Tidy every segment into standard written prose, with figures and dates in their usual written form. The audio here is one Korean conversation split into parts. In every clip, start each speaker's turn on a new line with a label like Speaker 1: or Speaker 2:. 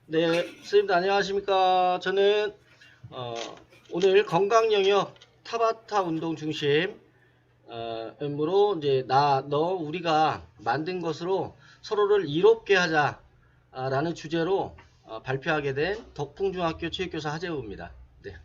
Speaker 1: 네, 선생님들 안녕하십니까. 저는 오늘 건강 영역 타바타 운동 중심 으로 이제 너 우리가 만든 것으로 서로를 이롭게 하자라는 주제로 발표하게 된 덕풍중학교 체육교사 하재우입니다. 네.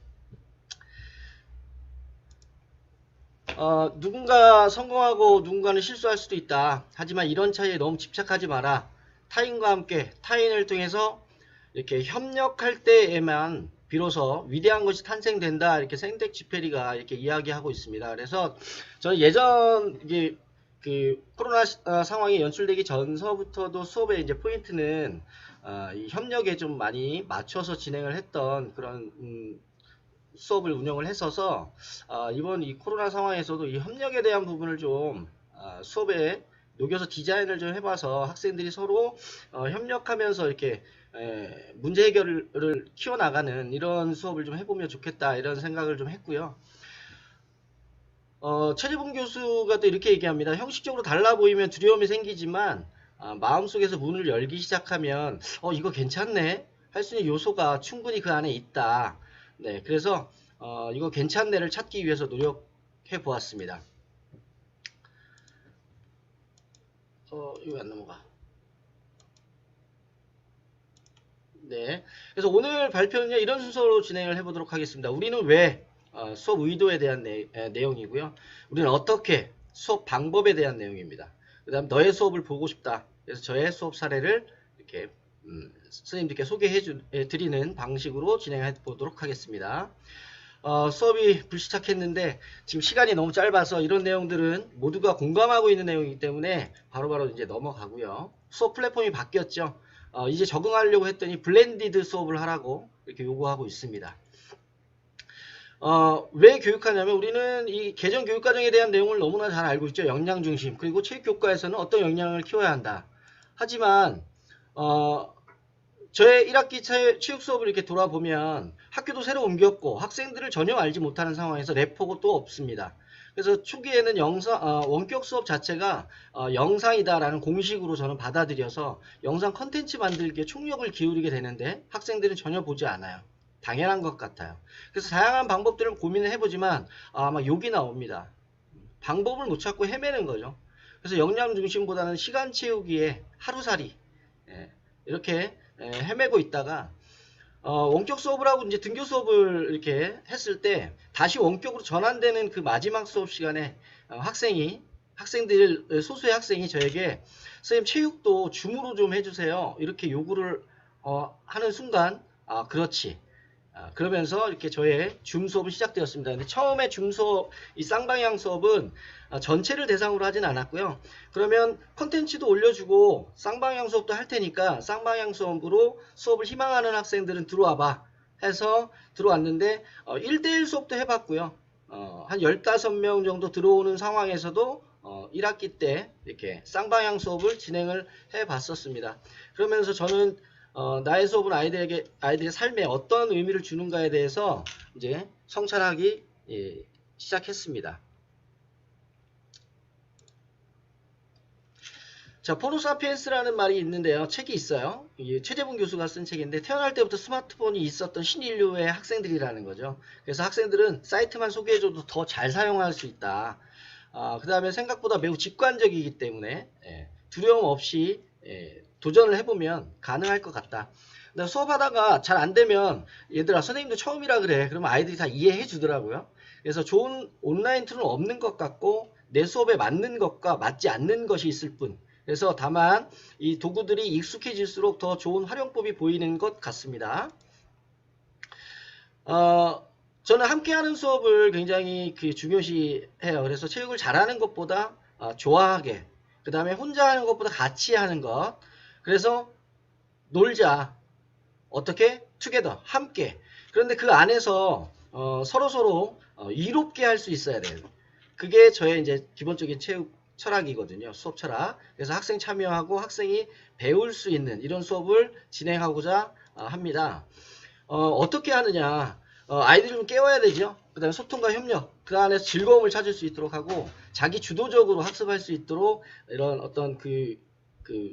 Speaker 1: 누군가 성공하고 누군가는 실수할 수도 있다. 하지만 이런 차이에 너무 집착하지 마라. 타인과 함께 타인을 통해서 이렇게 협력할 때에만 비로소 위대한 것이 탄생된다. 이렇게 생텍 지페리가 이렇게 이야기하고 있습니다. 그래서 저는 예전 이게 그 코로나 상황이 연출되기 전서부터도 수업의 이제 포인트는 이 협력에 좀 많이 맞춰서 진행을 했던 그런 수업을 운영을 했어서 이번 이 코로나 상황에서도 이 협력에 대한 부분을 좀 수업에 녹여서 디자인을 좀 해봐서 학생들이 서로 협력하면서 이렇게 문제 해결을 키워나가는 이런 수업을 좀 해보면 좋겠다 이런 생각을 좀 했고요. 최재봉 교수가 또 이렇게 얘기합니다. 형식적으로 달라 보이면 두려움이 생기지만 마음속에서 문을 열기 시작하면 이거 괜찮네 할 수 있는 요소가 충분히 그 안에 있다. 네, 그래서 이거 괜찮네를 찾기 위해서 노력해 보았습니다. 이거 안 넘어가. 네, 그래서 오늘 발표는요 이런 순서로 진행을 해보도록 하겠습니다. 우리는 왜 수업 의도에 대한 내용이고요. 우리는 어떻게 수업 방법에 대한 내용입니다. 그 다음 너의 수업을 보고 싶다. 그래서 저의 수업 사례를 이렇게 선생님들께 소개해 드리는 방식으로 진행해 보도록 하겠습니다. 수업이 불시착했는데 지금 시간이 너무 짧아서 이런 내용들은 모두가 공감하고 있는 내용이기 때문에 바로바로 이제 넘어가고요. 수업 플랫폼이 바뀌었죠. 이제 적응하려고 했더니 블렌디드 수업을 하라고 이렇게 요구하고 있습니다. 왜 교육하냐면 우리는 이 개정 교육과정에 대한 내용을 너무나 잘 알고 있죠. 역량 중심. 그리고 체육교과에서는 어떤 역량을 키워야 한다. 하지만 저의 1학기 체육 수업을 이렇게 돌아보면 학교도 새로 옮겼고 학생들을 전혀 알지 못하는 상황에서 래퍼고 또 없습니다. 그래서 초기에는 원격 수업 자체가 영상이다라는 공식으로 저는 받아들여서 영상 컨텐츠 만들기에 총력을 기울이게 되는데 학생들은 전혀 보지 않아요. 당연한 것 같아요. 그래서 다양한 방법들을 고민을 해보지만 막 욕이 나옵니다. 방법을 못 찾고 헤매는 거죠. 그래서 역량 중심보다는 시간 채우기에 하루살이 이렇게 헤매고 있다가 원격 수업을 하고 이제 등교 수업을 이렇게 했을 때 다시 원격으로 전환되는 그 마지막 수업 시간에 학생들 소수의 학생이 저에게 선생님 체육도 줌으로 좀 해주세요 이렇게 요구를 하는 순간 그렇지 그러면서 이렇게 저의 줌 수업이 시작되었습니다. 근데 처음에 줌 수업, 이 쌍방향 수업은 전체를 대상으로 하진 않았고요. 그러면 컨텐츠도 올려주고 쌍방향 수업도 할 테니까 쌍방향 수업으로 수업을 희망하는 학생들은 들어와봐 해서 들어왔는데 1대1 수업도 해봤고요. 한 15명 정도 들어오는 상황에서도 1학기 때 이렇게 쌍방향 수업을 진행을 해봤었습니다. 그러면서 저는 나의 수업은 아이들의 삶에 어떤 의미를 주는가에 대해서 이제 성찰하기 시작했습니다. 자, 포노사피엔스라는 말이 있는데요. 책이 있어요. 최재봉 교수가 쓴 책인데 태어날 때부터 스마트폰이 있었던 신인류의 학생들이라는 거죠. 그래서 학생들은 사이트만 소개해줘도 더 잘 사용할 수 있다. 그 다음에 생각보다 매우 직관적이기 때문에 두려움 없이 도전을 해보면 가능할 것 같다. 수업하다가 잘 안되면 얘들아 선생님도 처음이라 그래 그러면 아이들이 다 이해해 주더라고요. 그래서 좋은 온라인 툴은 없는 것 같고 내 수업에 맞는 것과 맞지 않는 것이 있을 뿐 그래서 다만 이 도구들이 익숙해질수록 더 좋은 활용법이 보이는 것 같습니다. 저는 함께하는 수업을 굉장히 중요시해요. 그래서 체육을 잘하는 것보다 좋아하게 그 다음에 혼자 하는 것보다 같이 하는 것 그래서 놀자 어떻게? 투게더 함께 그런데 그 안에서 서로서로 이롭게 할 수 있어야 돼요. 그게 저의 이제 기본적인 체육 철학이거든요. 수업 철학. 그래서 학생 참여하고 학생이 배울 수 있는 이런 수업을 진행하고자 합니다. 어떻게 하느냐 아이들을 좀 깨워야 되죠. 그 다음에 소통과 협력 그 안에서 즐거움을 찾을 수 있도록 하고 자기 주도적으로 학습할 수 있도록 이런 어떤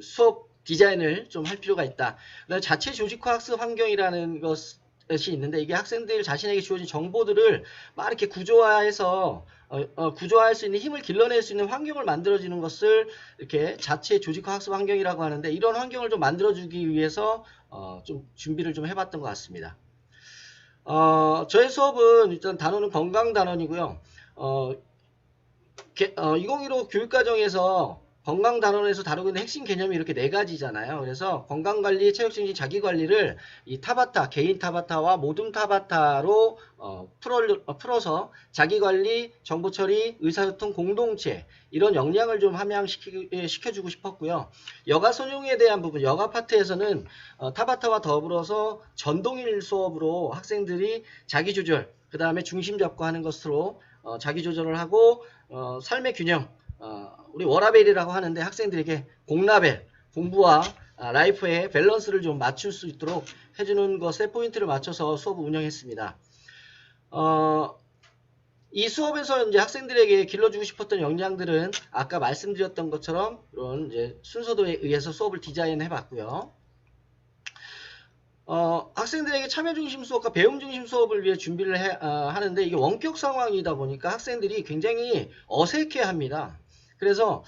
Speaker 1: 수업 디자인을 좀 할 필요가 있다. 그다음에 자체 조직화 학습 환경이라는 것이 있는데 이게 학생들 자신에게 주어진 정보들을 막 이렇게 구조화해서 구조화할 수 있는 힘을 길러낼 수 있는 환경을 만들어주는 것을 이렇게 자체 조직화 학습 환경이라고 하는데 이런 환경을 좀 만들어주기 위해서 좀 준비를 좀 해봤던 것 같습니다. 저의 수업은 일단 단원은 건강 단원이고요. 2015 교육과정에서 건강 단원에서 다루고 있는 핵심 개념이 이렇게 4가지잖아요. 그래서 건강관리, 체력증진, 자기관리를 이 타바타, 개인 타바타와 모둠 타바타로 풀어서 자기관리, 정보처리, 의사소통, 공동체 이런 역량을 좀 함양시켜주고 싶었고요. 여가 선용에 대한 부분, 여가 파트에서는 타바타와 더불어서 전동일 수업으로 학생들이 자기조절, 그 다음에 중심 잡고 하는 것으로 자기조절을 하고 삶의 균형, 우리 워라벨이라고 하는데 학생들에게 공라벨, 공부와 라이프의 밸런스를 좀 맞출 수 있도록 해주는 것에 포인트를 맞춰서 수업을 운영했습니다. 이 수업에서 이제 학생들에게 길러주고 싶었던 역량들은 아까 말씀드렸던 것처럼 이런 이제 순서도에 의해서 수업을 디자인해 봤고요. 학생들에게 참여 중심 수업과 배움 중심 수업을 위해 준비를 하는데 이게 원격 상황이다 보니까 학생들이 굉장히 어색해 합니다. 그래서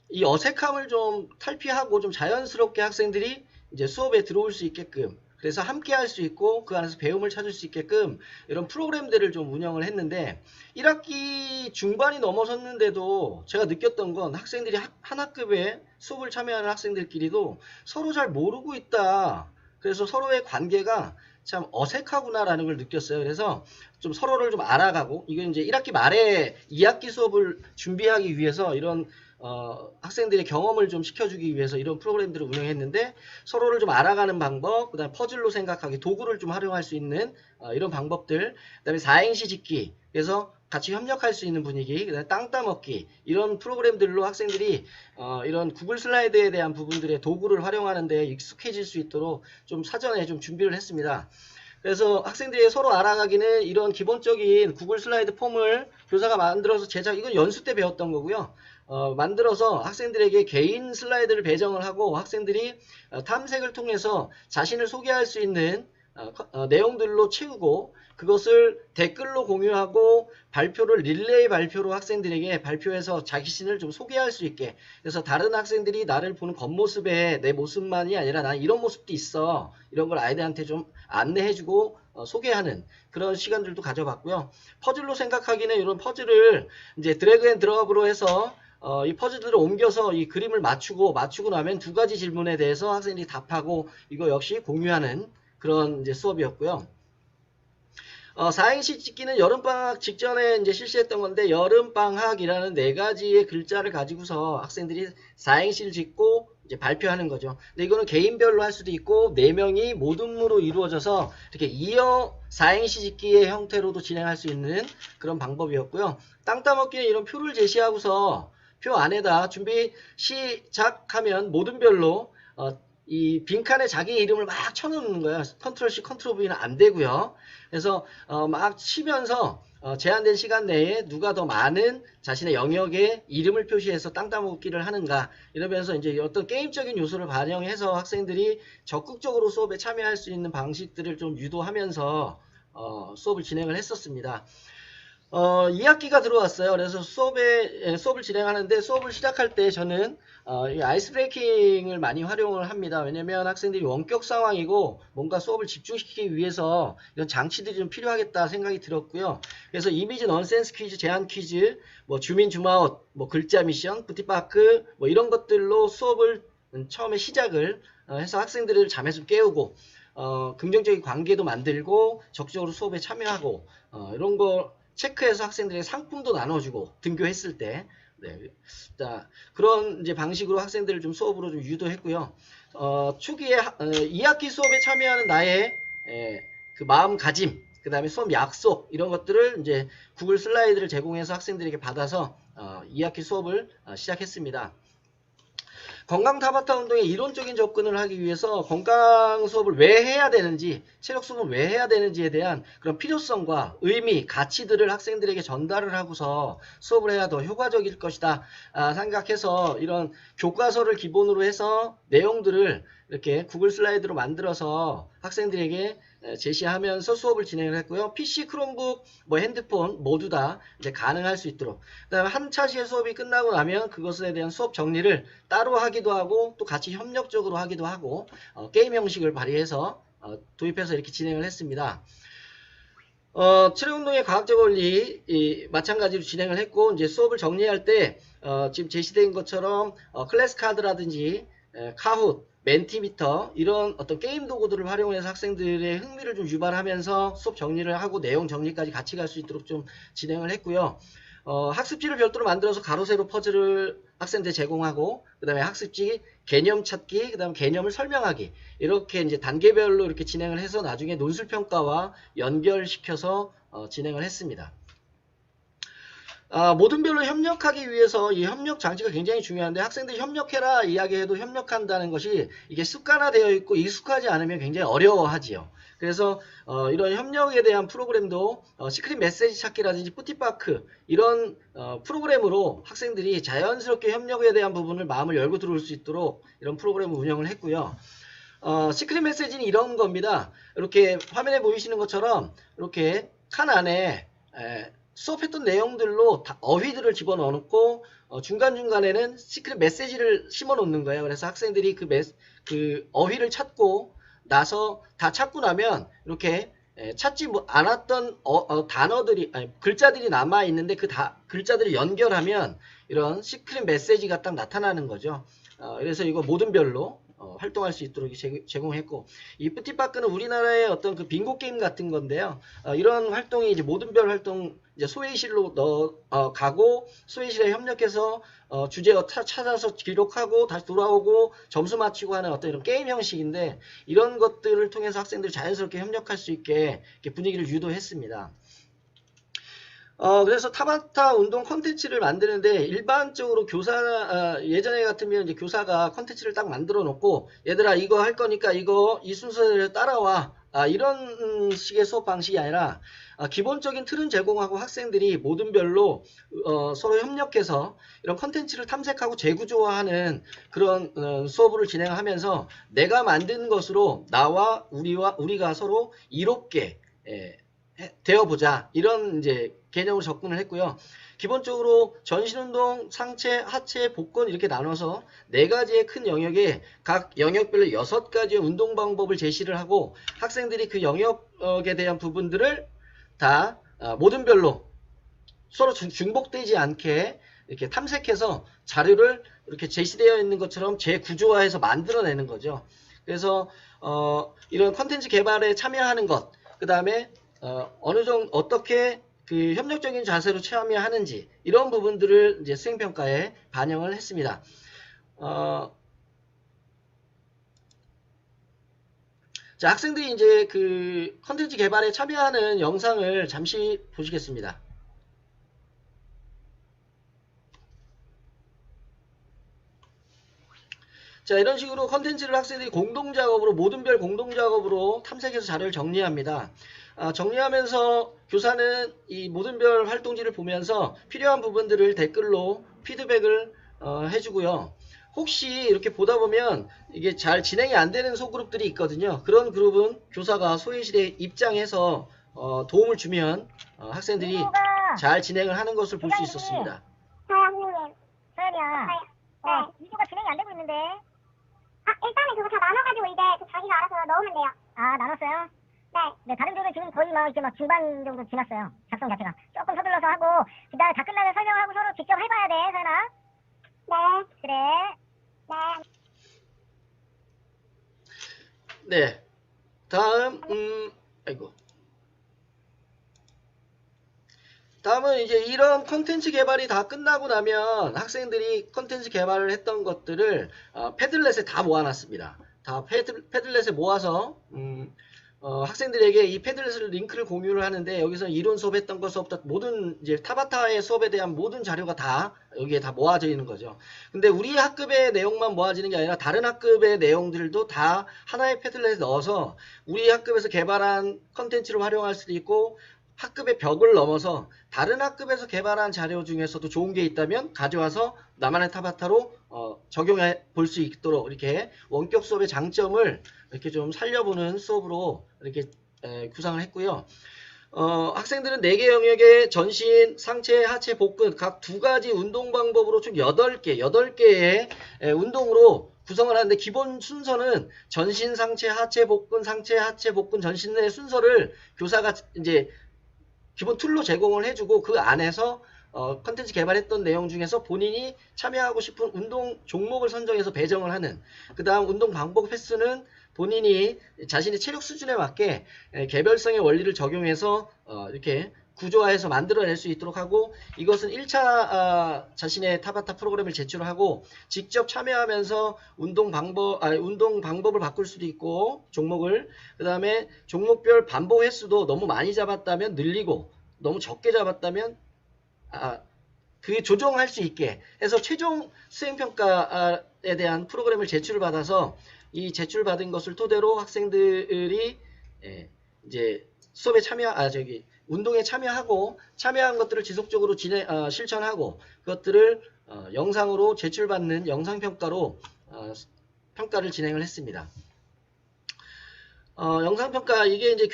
Speaker 1: 이 어색함을 좀 탈피하고 좀 자연스럽게 학생들이 이제 수업에 들어올 수 있게끔 그래서 함께 할 수 있고 그 안에서 배움을 찾을 수 있게끔 이런 프로그램들을 좀 운영을 했는데 1학기 중반이 넘어섰는데도 제가 느꼈던 건 학생들이 한 학급에 수업을 참여하는 학생들끼리도 서로 잘 모르고 있다. 그래서 서로의 관계가 참 어색하구나라는 걸 느꼈어요. 그래서 좀 서로를 좀 알아가고 이건 이제 1학기 말에 2학기 수업을 준비하기 위해서 이런 학생들의 경험을 좀 시켜주기 위해서 이런 프로그램들을 운영했는데 서로를 좀 알아가는 방법, 그 다음에 퍼즐로 생각하기, 도구를 좀 활용할 수 있는 이런 방법들, 그 다음에 4행시 짓기, 그래서 같이 협력할 수 있는 분위기, 그 다음에 땅 따먹기 이런 프로그램들로 학생들이 이런 구글 슬라이드에 대한 부분들의 도구를 활용하는 데 익숙해질 수 있도록 좀 사전에 좀 준비를 했습니다. 그래서 학생들이 서로 알아가기는 이런 기본적인 구글 슬라이드 폼을 교사가 만들어서 이건 연수 때 배웠던 거고요. 만들어서 학생들에게 개인 슬라이드를 배정을 하고 학생들이 탐색을 통해서 자신을 소개할 수 있는 내용들로 채우고 그것을 댓글로 공유하고 발표를 릴레이 발표로 학생들에게 발표해서 자신을 좀 소개할 수 있게 그래서 다른 학생들이 나를 보는 겉모습에 내 모습만이 아니라 난 이런 모습도 있어 이런 걸 아이들한테 좀 안내해주고 소개하는 그런 시간들도 가져봤고요. 퍼즐로 생각하기는 이런 퍼즐을 이제 드래그 앤 드롭으로 해서 이 퍼즐들을 옮겨서 이 그림을 맞추고 나면 2가지 질문에 대해서 학생들이 답하고 이거 역시 공유하는 그런 이제 수업이었고요. 4행시 찍기는 여름방학 직전에 이제 실시했던 건데 여름방학이라는 4가지의 글자를 가지고서 학생들이 4행시를 짓고 이제 발표하는 거죠. 근데 이거는 개인별로 할 수도 있고 4명이 모둠으로 이루어져서 이렇게 이어 4행시 짓기의 형태로도 진행할 수 있는 그런 방법이었고요. 땅 따먹기는 이런 표를 제시하고서 표 안에다 준비 시작하면 모둠별로 이 빈칸에 자기 이름을 막 쳐놓는 거예요. 컨트롤 C, 컨트롤 V는 안 되고요. 그래서 막 치면서 제한된 시간 내에 누가 더 많은 자신의 영역에 이름을 표시해서 땅 따먹기를 하는가 이러면서 이제 어떤 게임적인 요소를 반영해서 학생들이 적극적으로 수업에 참여할 수 있는 방식들을 좀 유도하면서 수업을 진행을 했었습니다. 2학기가 들어왔어요. 그래서 수업을 진행하는데 수업을 시작할 때 저는 이 아이스 브레이킹을 많이 활용을 합니다. 왜냐면 학생들이 원격 상황이고 뭔가 수업을 집중시키기 위해서 이런 장치들이 좀 필요하겠다 생각이 들었고요. 그래서 이미지 넌센스 퀴즈, 제한 퀴즈, 뭐 주민 줌아웃, 뭐 글자 미션, 부티파크 뭐 이런 것들로 수업을 처음에 시작을 해서 학생들을 잠에서 깨우고 긍정적인 관계도 만들고 적극적으로 수업에 참여하고 이런 거 체크해서 학생들에게 상품도 나눠주고 등교했을 때 자, 그런 이제 방식으로 학생들을 좀 수업으로 좀 유도했고요. 초기에 2학기 수업에 참여하는 나의 그 마음가짐, 그 다음에 수업 약속 이런 것들을 이제 구글 슬라이드를 제공해서 학생들에게 받아서 2학기 수업을 시작했습니다. 건강 타바타 운동의 이론적인 접근을 하기 위해서 건강 수업을 왜 해야 되는지, 체력 수업을 왜 해야 되는지에 대한 그런 필요성과 의미, 가치들을 학생들에게 전달을 하고서 수업을 해야 더 효과적일 것이다 생각해서 이런 교과서를 기본으로 해서 내용들을 이렇게 구글 슬라이드로 만들어서 학생들에게 제시하면서 수업을 진행을 했고요. PC, 크롬북, 뭐 핸드폰 모두 다 이제 가능할 수 있도록. 그다음에 한 차시의 수업이 끝나고 나면 그것에 대한 수업 정리를 따로 하기도 하고 또 같이 협력적으로 하기도 하고 게임 형식을 발휘해서 도입해서 이렇게 진행을 했습니다. 체력운동의 과학적 원리 마찬가지로 진행을 했고 이제 수업을 정리할 때 지금 제시된 것처럼 클래스 카드라든지 카훗, 멘티미터 이런 어떤 게임 도구들을 활용해서 학생들의 흥미를 좀 유발하면서 수업 정리를 하고 내용 정리까지 같이 갈 수 있도록 좀 진행을 했고요. 학습지를 별도로 만들어서 가로 세로 퍼즐을 학생들 제공하고 그 다음에 학습지 개념 찾기 그 다음 개념을 설명하기 이렇게 이제 단계별로 이렇게 진행을 해서 나중에 논술평가와 연결시켜서 진행을 했습니다. 모든 별로 협력하기 위해서 이 협력 장치가 굉장히 중요한데 학생들이 협력해라 이야기해도 협력한다는 것이 이게 습관화되어 있고 익숙하지 않으면 굉장히 어려워하지요. 그래서 이런 협력에 대한 프로그램도 시크릿 메시지 찾기라든지 뿌티파크 이런 프로그램으로 학생들이 자연스럽게 협력에 대한 부분을 마음을 열고 들어올 수 있도록 이런 프로그램을 운영을 했고요. 시크릿 메시지는 이런 겁니다. 이렇게 화면에 보이시는 것처럼 이렇게 칸 안에 수업했던 내용들로 어휘들을 집어넣고 중간중간에는 시크릿 메시지를 심어놓는 거예요. 그래서 학생들이 그 어휘를 찾고 나서 다 찾고 나면 이렇게 찾지 않았던 단어들이 글자들이 남아있는데 그 글자들을 연결하면 이런 시크릿 메시지가 딱 나타나는 거죠. 그래서 이거 모든 별로 활동할 수 있도록 제공했고 이 뿌티파크는 우리나라의 어떤 그 빙고 게임 같은 건데요. 이런 활동이 이제 모든 별 활동 이제 소회의실로 가고 소회의실에 협력해서 주제 찾아서 기록하고 다시 돌아오고 점수 맞추고 하는 어떤 이런 게임 형식인데 이런 것들을 통해서 학생들이 자연스럽게 협력할 수 있게 이렇게 분위기를 유도했습니다. 그래서 타바타 운동 컨텐츠를 만드는데 일반적으로 예전에 같으면 이제 교사가 컨텐츠를 딱 만들어 놓고 얘들아 이거 할 거니까 이 순서대로 따라와. 이런 식의 수업 방식이 아니라 기본적인 틀은 제공하고 학생들이 모든 별로 서로 협력해서 이런 컨텐츠를 탐색하고 재구조화하는 그런 수업을 진행하면서 내가 만든 것으로 나와 우리가 서로 이롭게 되어보자 이런 이제 개념으로 접근을 했고요. 기본적으로 전신운동, 상체, 하체, 복근 이렇게 나눠서 4가지의 큰 영역에 각 영역별로 6가지의 운동 방법을 제시를 하고 학생들이 그 영역에 대한 부분들을 다 모든 별로 서로 중복되지 않게 이렇게 탐색해서 자료를 이렇게 제시되어 있는 것처럼 재구조화해서 만들어내는 거죠. 그래서 이런 컨텐츠 개발에 참여하는 것, 그 다음에 어느 정도 어떻게 그 협력적인 자세로 참여하는지 이런 부분들을 이제 수행평가에 반영을 했습니다. 자, 학생들이 이제 그 컨텐츠 개발에 참여하는 영상을 잠시 보시겠습니다. 자, 이런 식으로 컨텐츠를 학생들이 공동작업으로 모든 별 공동작업으로 탐색해서 자료를 정리합니다. 정리하면서 교사는 이 모든 별 활동지를 보면서 필요한 부분들을 댓글로 피드백을 해주고요. 혹시 이렇게 보다 보면 이게 잘 진행이 안 되는 소그룹들이 있거든요. 그런 그룹은 교사가 소회의실에 입장해서 도움을 주면 학생들이 잘 진행을 하는 것을 볼 수 있었습니다.
Speaker 2: 선생님. 서연이야. 네. 이거가 진행이 안 되고 있는데. 일단은 그거 다 나눠가지고 이제 자기가 알아서 넣으면 돼요. 나눴어요? 네, 다른 쪽은 지금 거의 막 이렇게 막 중반 정도 지났어요. 작성 자체가. 조금 서둘러서 하고, 그 다음에 다 끝나면 설명을 하고 서로 직접 해봐야 돼, 서연아. 네. 그래.
Speaker 1: 네. 다음, 아이고. 다음은 이제 이런 컨텐츠 개발이 다 끝나고 나면 학생들이 컨텐츠 개발을 했던 것들을 패들렛에 다 모아놨습니다. 다 패들렛에 모아서 학생들에게 이 패들렛을 링크를 공유를 하는데 여기서 이론 수업했던 것부터 모든 이제 타바타의 수업에 대한 모든 자료가 다 여기에 다 모아져 있는 거죠. 근데 우리 학급의 내용만 모아지는 게 아니라 다른 학급의 내용들도 다 하나의 패들렛에 넣어서 우리 학급에서 개발한 컨텐츠를 활용할 수도 있고 학급의 벽을 넘어서 다른 학급에서 개발한 자료 중에서도 좋은 게 있다면 가져와서 나만의 타바타로 적용해 볼 수 있도록 이렇게 원격 수업의 장점을 이렇게 좀 살려보는 수업으로 이렇게 구상을 했고요. 학생들은 4개 영역의 전신, 상체, 하체, 복근 각 2가지 운동 방법으로 총 8개의 운동으로 구성을 하는데 기본 순서는 전신, 상체, 하체, 복근, 상체, 하체, 복근, 전신의 순서를 교사가 이제 기본 툴로 제공을 해주고 그 안에서 컨텐츠 개발했던 내용 중에서 본인이 참여하고 싶은 운동 종목을 선정해서 배정을 하는, 그 다음 운동 방법 횟수는 본인이 자신의 체력 수준에 맞게 개별성의 원리를 적용해서 이렇게 구조화해서 만들어낼 수 있도록 하고, 이것은 1차 자신의 타바타 프로그램을 제출하고 직접 참여하면서 운동 방법을 바꿀 수도 있고 종목을, 그 다음에 종목별 반복 횟수도 너무 많이 잡았다면 늘리고 너무 적게 잡았다면 그 조정할 수 있게 해서 최종 수행평가에 대한 프로그램을 제출을 받아서 이 제출받은 것을 토대로 학생들이 이제 수업에 운동에 참여하고 참여한 것들을 지속적으로 실천하고 그것들을 영상으로 제출받는 영상평가로 평가를 진행을 했습니다. 영상평가 이게 이제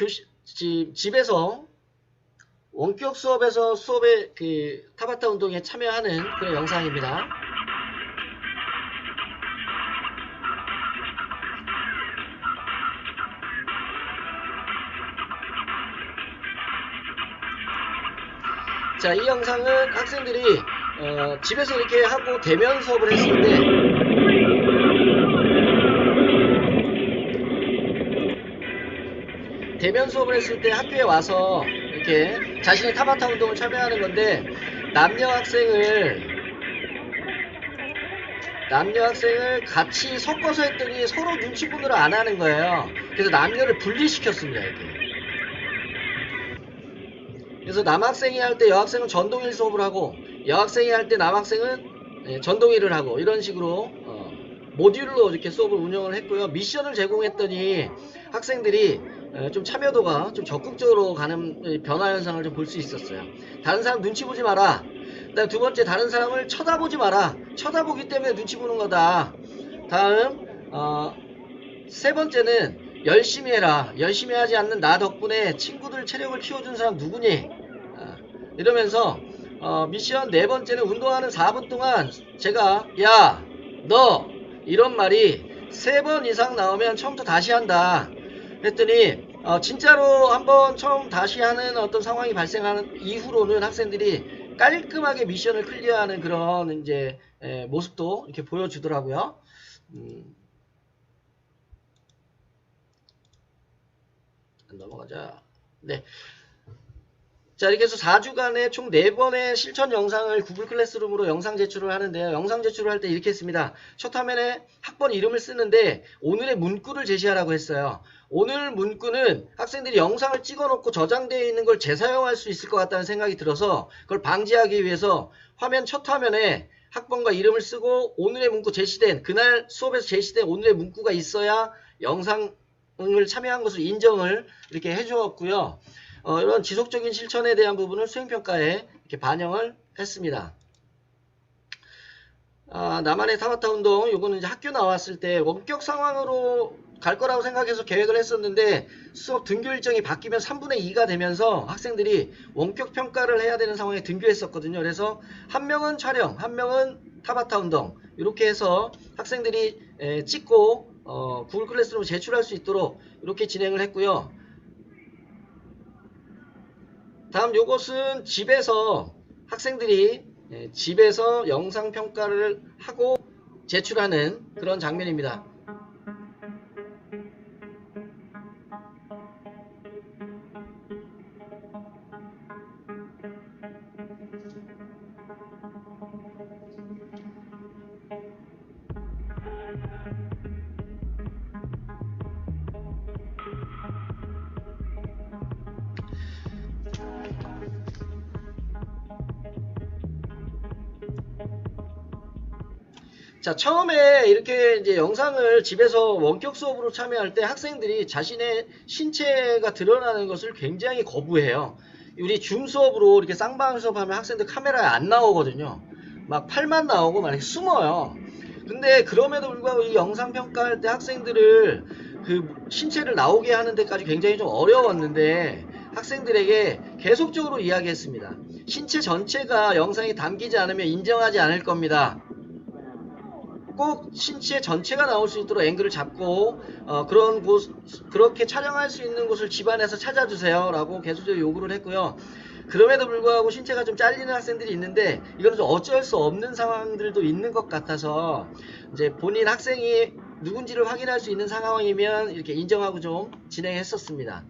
Speaker 1: 집에서 원격 수업에서 수업에 그 타바타 운동에 참여하는 그런 영상입니다. 자, 이 영상은 학생들이 집에서 이렇게 하고 대면 수업을 했을 때 학교에 와서 이렇게 자신의 타바타 운동을 참여하는 건데 남녀 학생을 같이 섞어서 했더니 서로 눈치 보느라 안 하는 거예요. 그래서 남녀를 분리시켰습니다. 이렇게. 그래서 남학생이 할 때 여학생은 전동일 수업을 하고 여학생이 할 때 남학생은 전동일을 하고 이런 식으로 모듈로 이렇게 수업을 운영을 했고요. 미션을 제공했더니 학생들이 좀 참여도가 좀 적극적으로 가는 변화 현상을 좀 볼 수 있었어요. 다른 사람 눈치 보지 마라. 그다음 두 번째, 다른 사람을 쳐다보지 마라. 쳐다보기 때문에 눈치 보는 거다. 다음 세 번째는 열심히 해라. 열심히 하지 않는 나 덕분에 친구들 체력을 키워준 사람 누구니? 이러면서 미션 네 번째는 운동하는 4분 동안 제가 야, 너 이런 말이 3번 이상 나오면 처음부터 다시 한다. 했더니 진짜로 한번 처음 다시 하는 어떤 상황이 발생하는 이후로는 학생들이 깔끔하게 미션을 클리어하는 그런 이제 모습도 이렇게 보여주더라고요. 넘어가자. 네. 자, 이렇게 해서 4주간에 총 4번의 실천 영상을 구글 클래스룸으로 영상 제출을 하는데요. 영상 제출을 할 때 이렇게 했습니다. 첫 화면에 학번 이름을 쓰는데 오늘의 문구를 제시하라고 했어요. 오늘 문구는 학생들이 영상을 찍어놓고 저장되어 있는 걸 재사용할 수 있을 것 같다는 생각이 들어서 그걸 방지하기 위해서 첫 화면에 학번과 이름을 쓰고 오늘의 문구 제시된, 그날 수업에서 제시된 오늘의 문구가 있어야 영상을 참여한 것을 인정을 이렇게 해주었고요. 이런 지속적인 실천에 대한 부분을 수행평가에 이렇게 반영을 했습니다. 나만의 타바타 운동, 요거는 이제 학교 나왔을 때 원격 상황으로 갈 거라고 생각해서 계획을 했었는데 수업 등교 일정이 바뀌면 3분의 2가 되면서 학생들이 원격 평가를 해야 되는 상황에 등교했었거든요. 그래서 한 명은 촬영, 한 명은 타바타 운동, 이렇게 해서 학생들이 찍고 구글 클래스룸으로 제출할 수 있도록 이렇게 진행을 했고요. 다음 요것은 집에서 학생들이 집에서 영상 평가를 하고 제출하는 그런 장면입니다. 자, 처음에 이렇게 이제 영상을 집에서 원격 수업으로 참여할 때 학생들이 자신의 신체가 드러나는 것을 굉장히 거부해요. 우리 줌 수업으로 이렇게 쌍방 수업하면 학생들 카메라에 안 나오거든요. 막 팔만 나오고 막 이렇게 숨어요. 근데 그럼에도 불구하고 이 영상 평가할 때 학생들을 그 신체를 나오게 하는 데까지 굉장히 좀 어려웠는데 학생들에게 계속적으로 이야기했습니다. 신체 전체가 영상에 담기지 않으면 인정하지 않을 겁니다. 꼭 신체 전체가 나올 수 있도록 앵글을 잡고 그런 곳 그렇게 촬영할 수 있는 곳을 집안에서 찾아주세요 라고 계속적으로 요구를 했고요. 그럼에도 불구하고 신체가 좀 잘리는 학생들이 있는데 이거는 좀 어쩔 수 없는 상황들도 있는 것 같아서 이제 본인 학생이 누군지를 확인할 수 있는 상황이면 이렇게 인정하고 좀 진행했었습니다.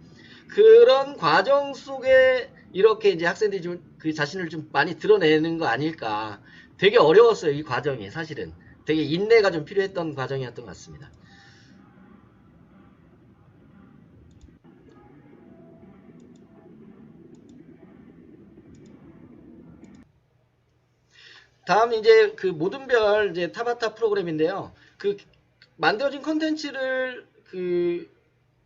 Speaker 1: 그런 과정 속에 이렇게 이제 학생들이 좀 그 자신을 좀 많이 드러내는 거 아닐까. 되게 어려웠어요, 이 과정이. 사실은 되게 인내가 좀 필요했던 과정이었던 것 같습니다. 다음 이제 그 모든별 이제 타바타 프로그램인데요. 그 만들어진 컨텐츠를 그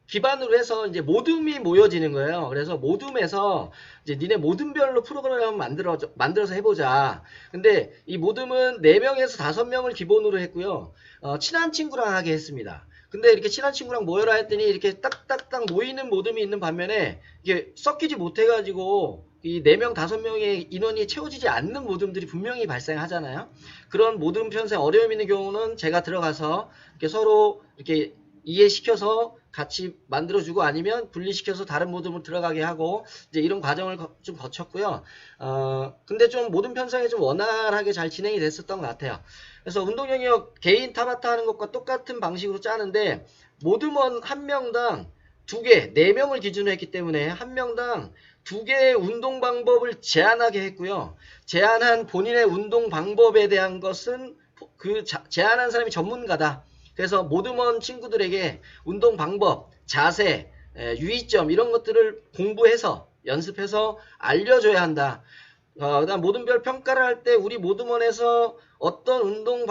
Speaker 1: 기반으로 해서 이제 모둠이 모여지는 거예요. 그래서 모둠에서 이제 니네 모둠별로 프로그램을 한번 만들어서 해보자. 근데 이 모둠은 4명에서 5명을 기본으로 했고요. 친한 친구랑 하게 했습니다. 근데 이렇게 친한 친구랑 모여라 했더니 이렇게 딱딱딱 모이는 모둠이 있는 반면에 이게 섞이지 못해가지고 이 4명, 5명의 인원이 채워지지 않는 모둠들이 분명히 발생하잖아요. 그런 모둠 편성에 어려움이 있는 경우는 제가 들어가서 이렇게 서로 이렇게 이해시켜서 같이 만들어주고 아니면 분리시켜서 다른 모둠을 들어가게 하고 이제 이런 과정을 좀 거쳤고요. 근데 좀 모둠 편성이 좀 원활하게 잘 진행이 됐었던 것 같아요. 그래서 운동 영역 개인 타바타 하는 것과 똑같은 방식으로 짜는데 모둠원 1명당 2개, 4명을 기준으로 했기 때문에 1명당 2개의 운동 방법을 제한하게 했고요. 제한한 본인의 운동 방법에 대한 것은 그 제한한 사람이 전문가다. 그래서 모둠원 친구들에게 운동 방법, 자세, 유의점 이런 것들을 공부해서 연습해서 알려줘야 한다. 그다음 모둠별 평가를 할 때 우리 모둠원에서 어떤 운동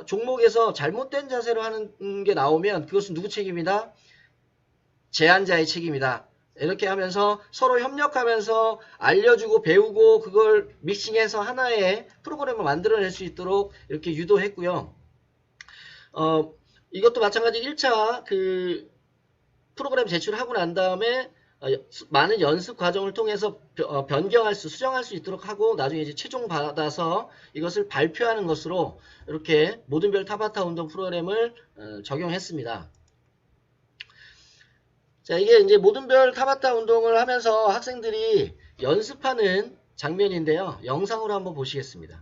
Speaker 1: 종목에서 잘못된 자세로 하는 게 나오면 그것은 누구 책임이다? 제안자의 책임이다. 이렇게 하면서 서로 협력하면서 알려주고 배우고 그걸 믹싱해서 하나의 프로그램을 만들어낼 수 있도록 이렇게 유도했고요. 이것도 마찬가지 1차 그 프로그램 제출하고 난 다음에 많은 연습 과정을 통해서 변경할 수, 수정할 수 있도록 하고 나중에 이제 최종 받아서 이것을 발표하는 것으로 이렇게 모든별 타바타 운동 프로그램을 적용했습니다. 자, 이게 이제 모든별 타바타 운동을 하면서 학생들이 연습하는 장면인데요. 영상으로 한번 보시겠습니다.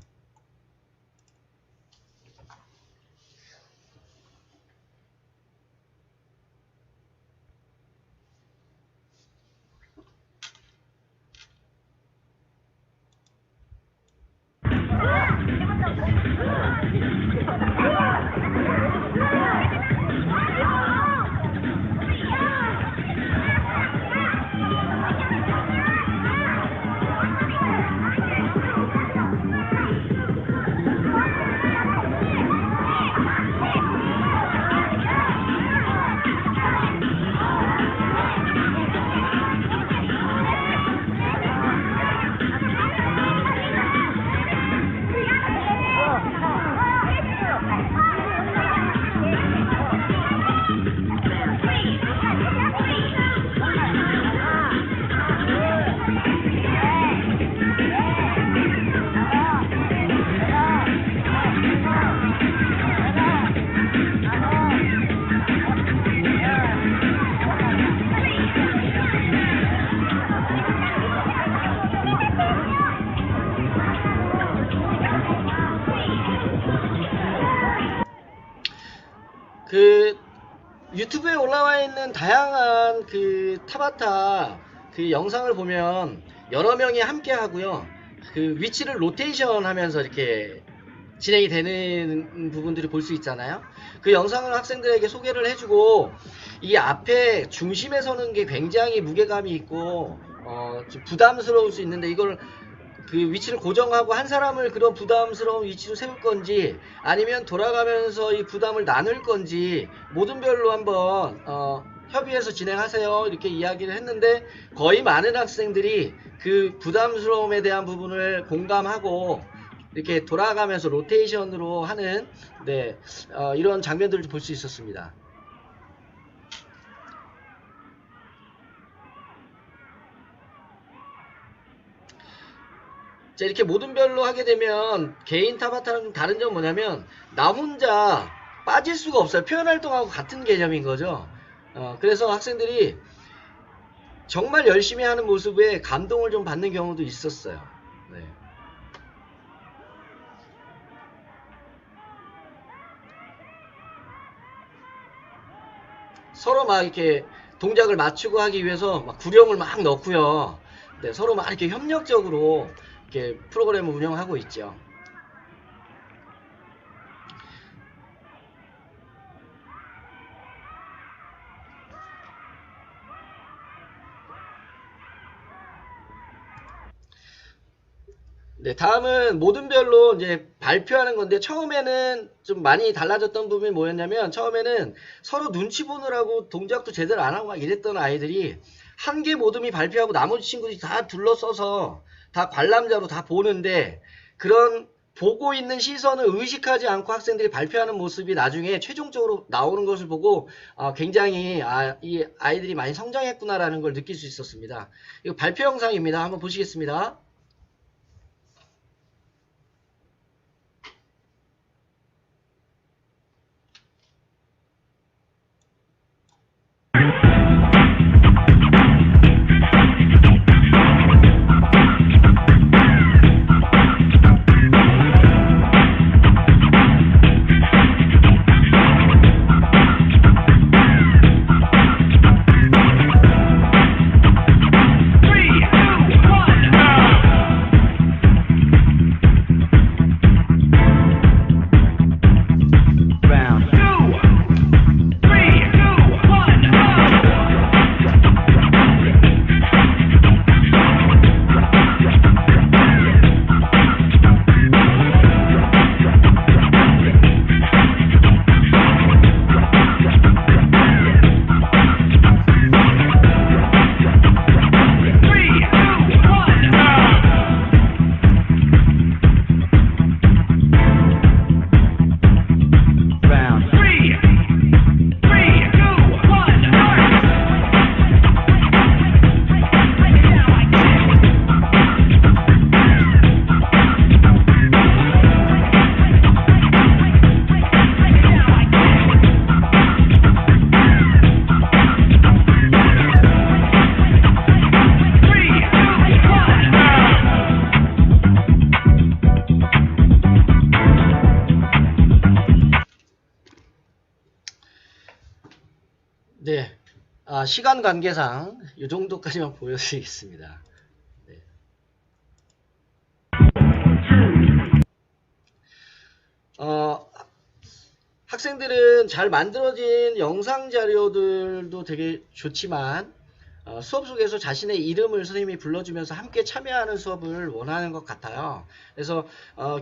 Speaker 1: 그 유튜브에 올라와 있는 다양한 그 타바타 그 영상을 보면 여러 명이 함께 하고요. 그 위치를 로테이션 하면서 이렇게 진행이 되는 부분들을 볼 수 있잖아요. 그 영상을 학생들에게 소개를 해주고 이 앞에 중심에 서는 게 굉장히 무게감이 있고 좀 부담스러울 수 있는데 이걸 그 위치를 고정하고 한 사람을 그런 부담스러운 위치로 세울 건지 아니면 돌아가면서 이 부담을 나눌 건지 모든별로 한번 협의해서 진행하세요 이렇게 이야기를 했는데 거의 많은 학생들이 그 부담스러움에 대한 부분을 공감하고 이렇게 돌아가면서 로테이션으로 하는 이런 장면들을 볼 수 있었습니다. 자, 이렇게 모든별로 하게 되면 개인 타바타랑 좀 다른 점은 뭐냐면 나 혼자 빠질 수가 없어요. 표현활동하고 같은 개념인 거죠. 그래서 학생들이 정말 열심히 하는 모습에 감동을 좀 받는 경우도 있었어요. 네. 서로 막 이렇게 동작을 맞추고 하기 위해서 막 구령을 막 넣고요. 네, 서로 막 이렇게 협력적으로 이렇게 프로그램을 운영하고 있죠. 네, 다음은 모든별로 이제 발표하는 건데 처음에는 좀 많이 달라졌던 부분이 뭐였냐면 처음에는 서로 눈치 보느라고 동작도 제대로 안 하고 막 이랬던 아이들이 한 개 모둠이 발표하고 나머지 친구들이 다 둘러서서 다 관람자로 다 보는데 그런 보고 있는 시선을 의식하지 않고 학생들이 발표하는 모습이 나중에 최종적으로 나오는 것을 보고 굉장히 이 아이들이 많이 성장했구나라는 걸 느낄 수 있었습니다. 이거 발표 영상입니다. 한번 보시겠습니다. 네, 시간 관계상 이 정도까지만 보여드리겠습니다. 네. 학생들은 잘 만들어진 영상 자료들도 되게 좋지만 수업 속에서 자신의 이름을 선생님이 불러주면서 함께 참여하는 수업을 원하는 것 같아요. 그래서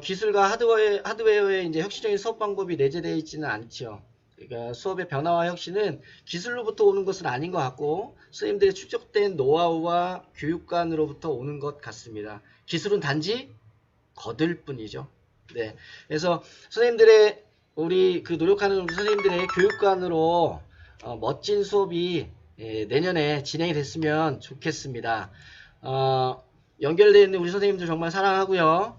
Speaker 1: 기술과 하드웨어의 이제 혁신적인 수업 방법이 내재되어 있지는 않죠. 그러니까 수업의 변화와 혁신은 기술로부터 오는 것은 아닌 것 같고 선생님들의 축적된 노하우와 교육관으로부터 오는 것 같습니다. 기술은 단지 거들 뿐이죠. 네, 그래서 선생님들의 우리 그 노력하는 우리 선생님들의 교육관으로 멋진 수업이 내년에 진행이 됐으면 좋겠습니다. 연결되어 있는 우리 선생님들 정말 사랑하고요.